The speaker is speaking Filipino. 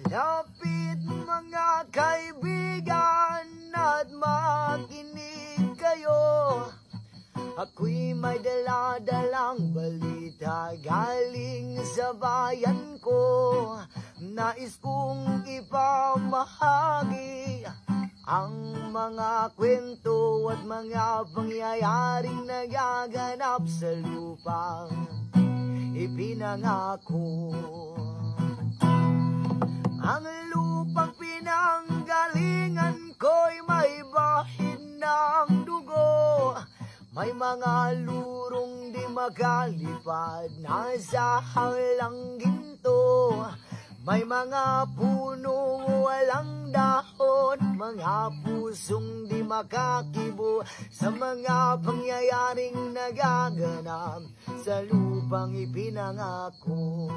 Lapit mga kaibigan at makinig kayo. Ako'y may dala-dalang balita galing sa bayan ko. Nais kong ipamahagi ang mga kwento at mga pangyayaring nagaganap sa lupang ipinangako. Ang lupang pinanggalingan ko'y may bahid ng dugo. May mga lurong di makalipad na sa halang ginto. May mga punong walang dahon, mga pusong di makakibo sa mga pangyayaring nagaganap sa lupang ipinangako.